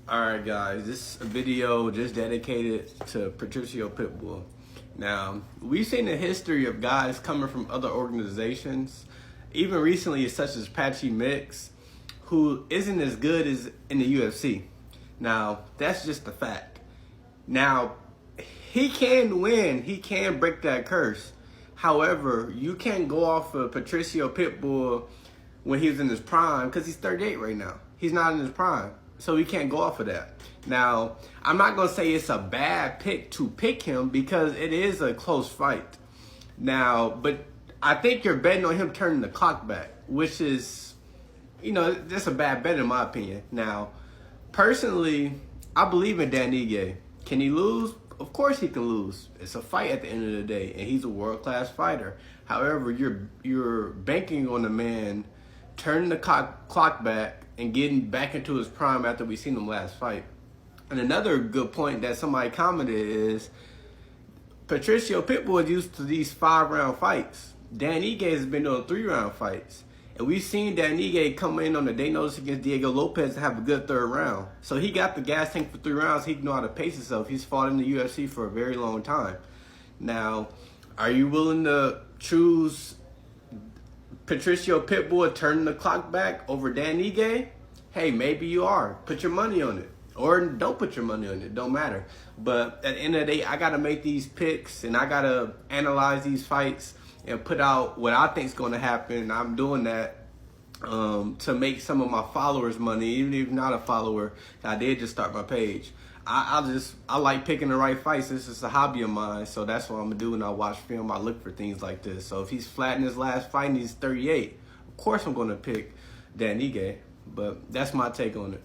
Alright guys, this video just dedicated to Patricio Pitbull. Now, we've seen a history of guys coming from other organizations, even recently such as Patchy Mix, who isn't as good as in the UFC. Now, that's just the fact. Now, he can win, he can break that curse. However, you can't go off of Patricio Pitbull when he was in his prime, because he's 38 right now. He's not in his prime. So we can't go off of that. Now, I'm not going to say it's a bad pick to pick him because it is a close fight. Now, but I think you're betting on him turning the clock back, which is, that's a bad bet in my opinion. Now, personally, I believe in Dan Ige. Can he lose? Of course he can lose. It's a fight at the end of the day, and he's a world-class fighter. However, you're banking on a man turning the clock back and getting back into his prime after we seen him last fight. And another good point that somebody commented is Patricio Pitbull is used to these 5-round fights. Dan Ige has been doing 3-round fights. And we've seen Dan Ige come in on the day notice against Diego Lopez to have a good 3rd round. So he got the gas tank for 3 rounds. He can know how to pace himself. He's fought in the UFC for a very long time. Now, are you willing to choose Patricio Pitbull turning the clock back over Dan Ige? Hey, maybe you are. Put your money on it. Or don't put your money on it. Don't matter. But at the end of the day, I got to make these picks and I got to analyze these fights and put out what I think is going to happen. I'm doing that to make some of my followers money, even if not a follower. I did just start my page. I like picking the right fights. This is a hobby of mine, so that's what I'm gonna do when I watch film. I look for things like this. So if he's flat in his last fight and he's 38, of course I'm gonna pick Dan Ige. But that's my take on it.